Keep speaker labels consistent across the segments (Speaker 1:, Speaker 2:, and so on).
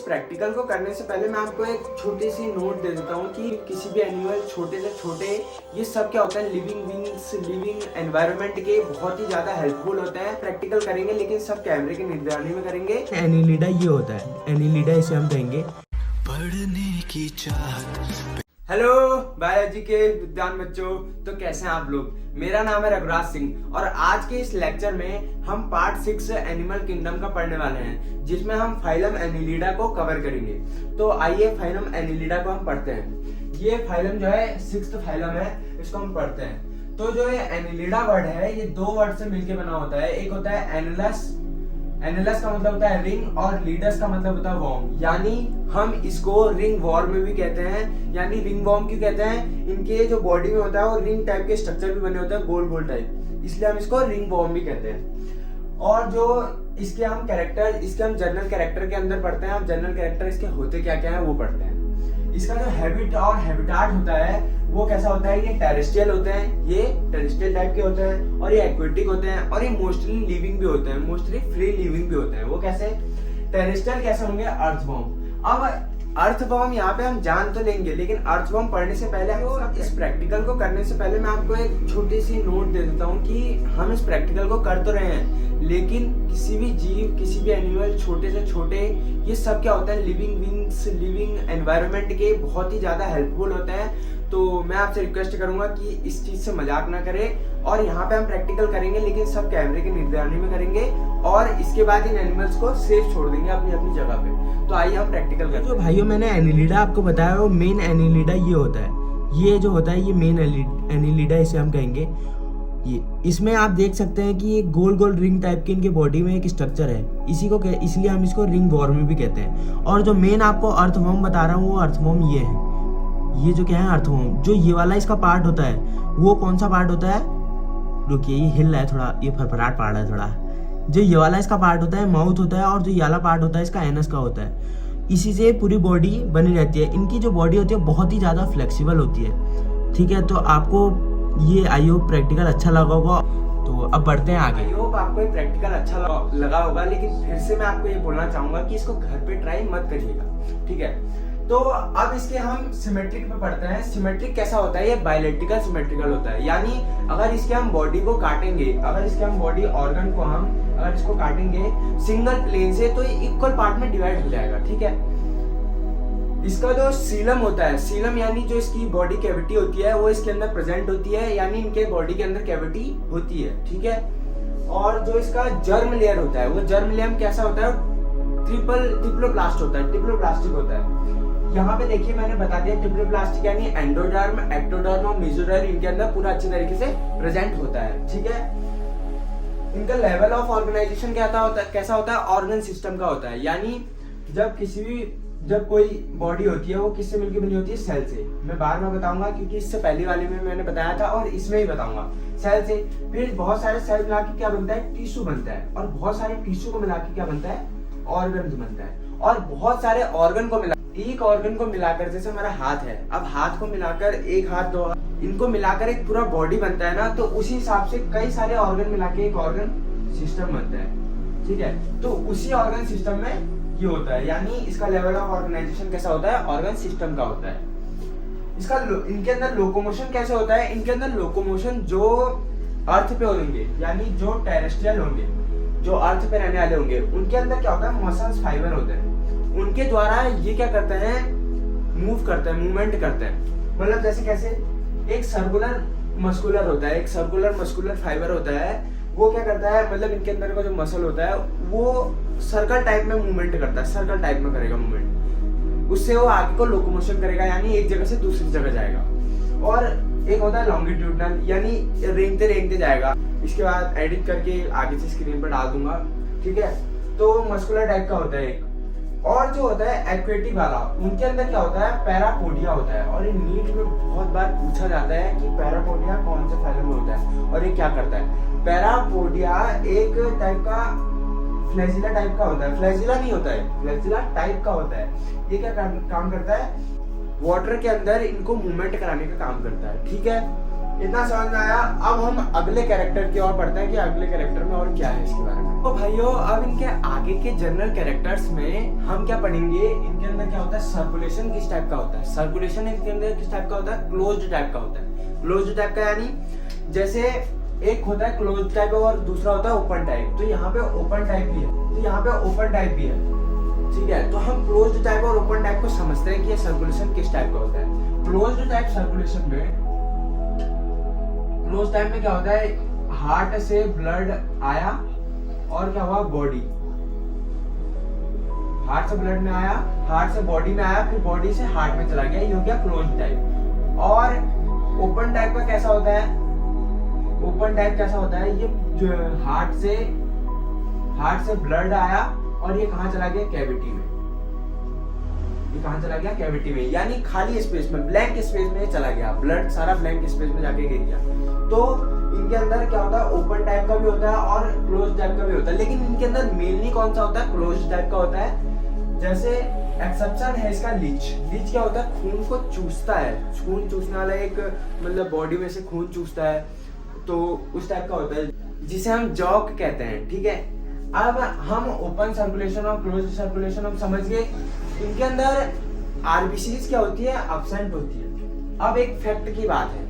Speaker 1: Practical को करने से पहले मैं आपको एक छोटी सी नोट दे देता हूँ कि किसी भी एनिमल छोटे से छोटे ये सब क्या होता है, लिविंग बीइंग्स लिविंग एनवायरनमेंट के बहुत ही ज्यादा हेल्पफुल होते हैं। प्रैक्टिकल करेंगे लेकिन सब कैमरे की निगरानी में करेंगे।
Speaker 2: एनिलिडा ये होता है, एनिलिडा इसे हम कहेंगे।
Speaker 3: पढ़ने की चाहत।
Speaker 1: हेलो बायोलॉजी के विद्वान बच्चों, तो कैसे हैं आप लोग। मेरा नाम है रघुराज सिंह और आज के इस लेक्चर में हम पार्ट 6 एनिमल किंगडम का पढ़ने वाले हैं, जिसमें हम फाइलम एनिलिडा को कवर करेंगे। तो आइए फाइलम एनिलिडा को हम पढ़ते हैं। ये फाइलम जो है 6th फाइलम है, इसको हम पढ़ते हैं। तो जो ये एनिलिडा वर्ड है ये 2 वर्ड से मिलकर बना होता है। एक होता है एनिलस, एनिलस का मतलब होता है रिंग और लीडस का मतलब होता है वॉर्म, यानी हम इसको रिंग वॉर्म भी कहते हैं। यानी रिंग वॉर्म क्यों कहते हैं, इनके जो बॉडी में होता है वो रिंग टाइप के स्ट्रक्चर भी बने होते हैं, गोल गोल टाइप, इसलिए हम इसको रिंग वॉर्म भी कहते हैं। और जो इसके हम जनरल कैरेक्टर के अंदर पढ़ते हैं। हम जनरल कैरेक्टर इसके होते क्या क्या है वो पढ़ते हैं। इसका जो हैबिट और हैबिटाट होता है वो कैसा होता है, ये टेरेस्ट्रियल होते हैं, ये टेरेस्ट्रियल टाइप के होते हैं, और ये एक्वेटिक होते हैं, और ये मोस्टली लिविंग भी होते हैं, मोस्टली फ्री लिविंग भी होते हैं। वो कैसे, टेरेस्ट्रियल कैसे होंगे, अर्थवॉर्म। अब अर्थवॉर्म यहाँ पे हम जान तो लेंगे, लेकिन अर्थवॉर्म पढ़ने से पहले हम इस प्रैक्टिकल को करने से पहले मैं आपको एक छोटी सी नोट दे देता हूँ कि हम इस प्रैक्टिकल को कर तो रहे हैं, लेकिन किसी भी जीव, किसी भी एनिमल छोटे से छोटे, ये सब क्या होता है, लिविंग बीइंग्स लिविंग एनवायरनमेंट के बहुत ही ज्यादा हेल्पफुल होते हैं। तो मैं आपसे रिक्वेस्ट करूंगा कि इस चीज से मजाक ना करें, और यहाँ पे हम प्रैक्टिकल करेंगे लेकिन सब कैमरे की निगरानी में करेंगे, और इसके बाद इन एनिमल्स को सेफ छोड़ देंगे अपनी अपनी जगह पे। तो आइए हम प्रैक्टिकल करें।
Speaker 2: जो भाइयों मैंने एनिलिडा आपको बताया वो मेन एनिलिडा ये होता है। ये जो होता है ये मेन एनिलिडा इसे हम कहेंगे। ये इसमें आप देख सकते हैं कि ये गोल गोल रिंग टाइप के इनके बॉडी में एक स्ट्रक्चर है, इसलिए हम इसको रिंग वॉर्म भी कहते हैं। और जो मेन आपको अर्थवॉर्म बता रहा हूँ वो अर्थवॉर्म ये है। ये जो क्या है अर्थवॉर्म, जो ये वाला इसका पार्ट होता है वो कौन सा पार्ट होता है, रुकिए ये हिल रहा है थोड़ा, ये फरफराट पड़ रहा है थोड़ा। जो ये वाला इसका पार्ट होता है माउथ होता है, और जो ये वाला पार्ट होता है इसका एनस का होता है। इसी से पूरी बॉडी बनी रहती है। इनकी जो बॉडी होती है बहुत ही ज़्यादा फ्लेक्सिबल होती है। ठीक है, तो आपको ये आई होप प्रैक्टिकल अच्छा लगा होगा। तो अब बढ़ते हैं आगे।
Speaker 1: आई होप आपको ये प्रैक्टिकल अच्छा लगा होगा, लेकिन फिर से मैं आपको ये बोलना चाहूंगा कि इसको घर पे ट्राई मत करिएगा, ठीक है। तो अब इसके हम सिमेट्रिक पे पढ़ते हैं। सिमेट्रिक कैसा होता है, ये बायलेक्ट्रिकल सिमेट्रिकल होता है, यानी अगर इसके हम बॉडी को काटेंगे, अगर इसके हम बॉडी ऑर्गन को हम अगर इसको काटेंगे सिंगल प्लेन से, तो ये इक्वल पार्ट में डिवाइड हो जाएगा, ठीक है। इसका जो सीलम होता है, सीलम यानी जो इसकी बॉडी कैविटी होती है वो इसके अंदर प्रेजेंट होती है, यानी इनके बॉडी के अंदर कैविटी होती है, ठीक है। और जो इसका जर्म लेयर होता है वो जर्म लेयर कैसा होता है, ट्रिप्लोप्लास्ट होता है, ट्रिप्लोप्लास्टिक होता है। यहाँ पे देखिए मैंने बता दिया, ट्रिप्लोप्लास्टिक यानी एंडोडर्म, एक्टोडर्म और मेसोडर्म इनके अंदर पूरा अच्छे तरीके से प्रेजेंट होता है, ठीक है। इनका लेवल ऑफ ऑर्गेनाइजेशन कैसा होता है, ऑर्गन सिस्टम का होता है, यानी जब कोई बॉडी होती है वो किससे मिलकर बनी होती है, सेल से। मैं बार बार बताऊंगा क्योंकि इससे पहली वाले में मैंने बताया था और इसमें ही बताऊंगा, सेल से। फिर बहुत सारे सेल मिला के क्या बनता है, टिश्यू बनता है, और बहुत सारे टिश्यू को मिला के क्या बनता है, ऑर्गन बनता है। और बहुत सारे ऑर्गन को एक ऑर्गन को मिलाकर, जैसे हमारा हाथ है, अब हाथ को मिलाकर एक हाथ दो हाथ, इनको मिलाकर एक पूरा बॉडी बनता है ना, तो उसी हिसाब से कई सारे ऑर्गन मिला के एक ऑर्गन सिस्टम बनता है, ठीक है। तो उसी ऑर्गन सिस्टम में ये होता है, यानी इसका लेवल ऑफ ऑर्गेनाइजेशन कैसा होता है, ऑर्गन सिस्टम का होता है। इसका इनके अंदर लोकोमोशन कैसे होता है, इनके अंदर लोकोमोशन जो अर्थ पे होंगे, यानी जो टेरेस्ट्रियल होंगे, जो अर्थ पे रहने वाले होंगे, उनके अंदर क्या होता है, मसल्स फाइबर होते हैं, उनके द्वारा ये क्या करते हैं, मूव करते हैं, मूवमेंट करते हैं। मतलब जैसे कैसे, एक सर्कुलर मस्कुलर होता है, एक सर्कुलर मस्कुलर फाइबर होता है, वो क्या करता है, मतलब इनके अंदर का जो मसल होता है वो सर्कल टाइप में मूवमेंट करता है, सर्कल टाइप में करेगा मूवमेंट, उससे वो आगे को लोकोमोशन करेगा, यानी एक जगह से दूसरी जगह जाएगा। और एक होता है लॉन्गिट्यूडनल, यानी रेंगते जाएगा। इसके बाद एडिट करके आगे से स्क्रीन पर डाल दूंगा, ठीक है। तो मस्कुलर टाइप का होता है एक। और जो होता है एक्वेटिक वाला, उनके अंदर क्या होता है, पैरापोडिया होता है। और ये नीट में बहुत बार पूछा जाता है कि पैरापोडिया कौन से फाइलम में होता है और ये क्या करता है। पैरापोडिया एक टाइप का फ्लैजिला टाइप का होता है, फ्लैजिला नहीं होता है, फ्लैजिला टाइप का होता है। ये क्या काम करता है, वाटर के अंदर इनको मूवमेंट कराने का काम करता है, ठीक है। इतना समझ में आया। अब हम अगले कैरेक्टर की ओर पढ़ते हैं कि अगले कैरेक्टर में और क्या है इसके बारे में। तो भाइयों अब इनके आगे के जनरल कैरेक्टर्स में हम क्या पढ़ेंगे, इनके अंदर क्या होता है, सर्कुलेशन किस टाइप का होता है। सर्कुलेशन इनके अंदर किस टाइप का होता है, क्लोज्ड टाइप का होता है। क्लोज्ड टाइप का यानी जैसे एक होता है क्लोज टाइप और दूसरा होता है ओपन टाइप। तो यहाँ पे ओपन टाइप भी है, तो यहाँ पे ओपन टाइप भी है, ठीक है। तो हम क्लोज टाइप और ओपन टाइप को समझते हैं कि ये सर्कुलेशन किस टाइप का होता है। क्लोज टाइप सर्कुलेशन में, क्लोज टाइप में क्या होता है, हार्ट से ब्लड आया और क्या हुआ, बॉडी, हार्ट से ब्लड में आया, हार्ट से बॉडी में आया, फिर बॉडी से हार्ट में चला गया, ये हो गया क्लोज टाइप। और ओपन टाइप का कैसा होता है, ओपन टाइप कैसा होता है, ये जो हार्ट से ब्लड आया और ये कहाँ चला गया, कैविटी में, ये कहाँ चला गया, कैविटी में, यानी खाली स्पेस में, ब्लैंक स्पेस में चला गया, ब्लड सारा ब्लैंक स्पेस में जाके गिर गया। तो इनके अंदर क्या होता है, ओपन टाइप का भी होता है और क्लोज टाइप का भी होता है, लेकिन इनके अंदर मेनली कौन सा होता है, क्लोज टाइप का होता है। जैसे एक्सेप्शन है इसका लीच। लीच क्या होता है, खून को चूसता है, खून चूसने वाला एक मतलब बॉडी में से खून चूसता है, तो उस टाइप का होता है, जिसे हम जॉक कहते हैं, ठीक है। अब हम ओपन सर्कुलेशन और क्लोज सर्कुलेशन हम समझ गए। इनके अंदर आरबीसीज क्या होती है, एब्सेंट होती है। अब एक फैक्ट की बात है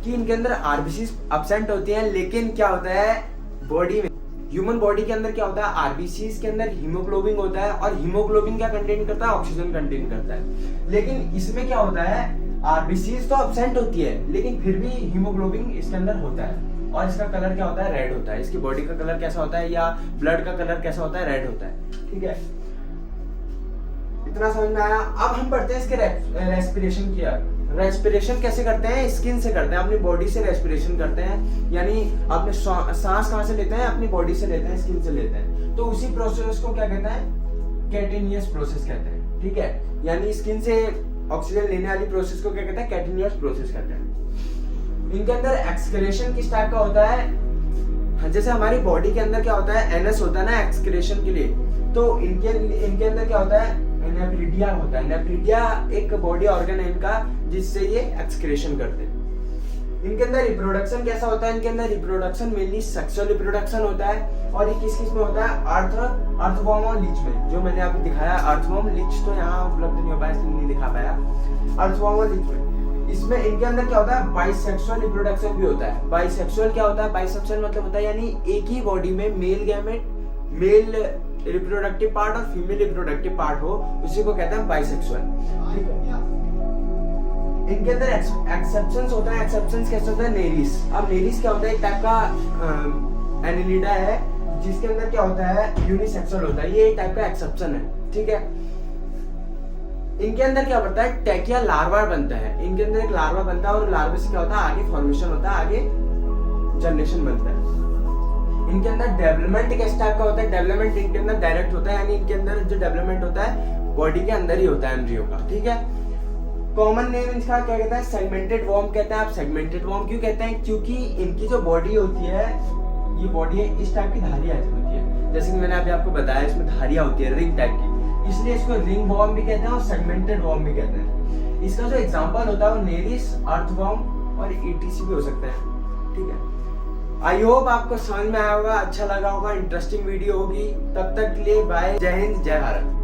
Speaker 1: कि इनके अंदर आरबीसीज एब्सेंट होती हैं, लेकिन क्या होता है बॉडी में, ह्यूमन बॉडी के अंदर क्या होता है, आरबीसीज के अंदर हीमोग्लोबिन होता है, और हीमोग्लोबिन क्या कंटेन करता है, ऑक्सीजन कंटेन करता है। लेकिन इसमें क्या होता है, आरबीसीज तो एब्सेंट होती है, लेकिन फिर भी हीमोग्लोबिन इसके अंदर होता है, और इसका कलर क्या होता है, रेड होता है। इसकी बॉडी का कलर कैसा होता है, या ब्लड का कलर कैसा होता है, रेड होता है, ठीक है। इतना समझ में आया। अब हम पढ़ते हैं इसके रेस्पिरेशन की। रेस्पिरेशन कैसे करते हैं, स्किन से करते हैं, अपनी बॉडी से रेस्पिरेशन करते हैं, यानी अपने सांस कहाँ से लेते हैं, अपनी बॉडी से लेते हैं, स्किन से लेते हैं। तो उसी प्रोसेस को क्या कहते हैं, कैटेनियस प्रोसेस कहते हैं, ठीक है। यानी स्किन से ऑक्सीजन लेने वाली प्रोसेस को क्या कहते हैं, कैटेनियस प्रोसेस कहते हैं। इनके अंदर एक्सक्रेशन किस टाइप का होता है, जैसे हमारी बॉडी के अंदर क्या होता है, एनएस होता है ना एक्सक्रेशन के लिए, तो इनके अंदर क्या होता है, नेफ्रिडिया होता है। नेफ्रिडिया एक बॉडी ऑर्गन है इनका, जिससे ये एक्सक्रेशन करते हैं। इनके अंदर रिप्रोडक्शन कैसा होता है, इनके अंदर रिप्रोडक्शन मेनली सेक्सुअल रिप्रोडक्शन होता है, और ये किस में होता है, अर्थवॉर्म और लीच में, जो मैंने आपको दिखाया। अर्थवॉर्म, लीच तो यहाँ उपलब्ध नहीं हो पाया, इसलिए नहीं दिखा पाया। अर्थवॉर्म और लीच में, इसमें इनके अंदर क्या होता है, बाइसेक्सुअल रिप्रोडक्शन भी होता है। बाइसेक्सुअल क्या होता है, बाइसेक्सुअल मतलब होता है यानी एक ही बॉडी में male gamete, male reproductive part और फीमेल रिप्रोडक्टिव पार्ट हो, उसी को कहते हैं बाइसेक्सुअल, ठीक है। इनके अंदर एक्सेप्शंस होता है। एक्सेप्शंस कैसे होता है, नेरिस। अब नेरिस क्या होता है, एक टाइप का एनिलिडा है, जिसके अंदर क्या होता है, यूनिसेक्सुअल होता है, ये एक टाइप का एक्सेप्शन है, ठीक है। इनके अंदर क्या बनता है, टैकिया लार्वा बनता है। इनके अंदर एक लार्वा बनता है, और लार्वा से क्या होता है, आगे फॉर्मेशन होता है, आगे जनरेशन बनता है। इनके अंदर डेवलपमेंट किस टाइप का होता है, डेवलपमेंट इनके अंदर डायरेक्ट होता है, यानी इनके अंदर जो डेवलपमेंट होता है बॉडी के अंदर ही होता है एम्ब्रियो का, ठीक है। कॉमन नेम इनका क्या कहता है, सेगमेंटेड वॉर्म कहते हैं। आप सेगमेंटेड वॉर्म क्यों कहते हैं, क्योंकि इनकी जो बॉडी होती है, ये बॉडी है इस टाइप की धारियां होती है, जैसे कि मैंने अभी आपको बताया, इसमें धारियां होती है रिंग टाइप की, इसलिए इसको रिंग वॉर्म भी कहते हैं और सेगमेंटेड वॉर्म भी कहते हैं। इसका जो एग्जांपल होता है वो नेरिस, अर्थवॉर्म और ईटीसी भी हो सकता है, ठीक है। आई होप आपको समझ में आया होगा, अच्छा लगा होगा, इंटरेस्टिंग वीडियो होगी। तब तक के लिए बाय, जय हिंद, जय भारत।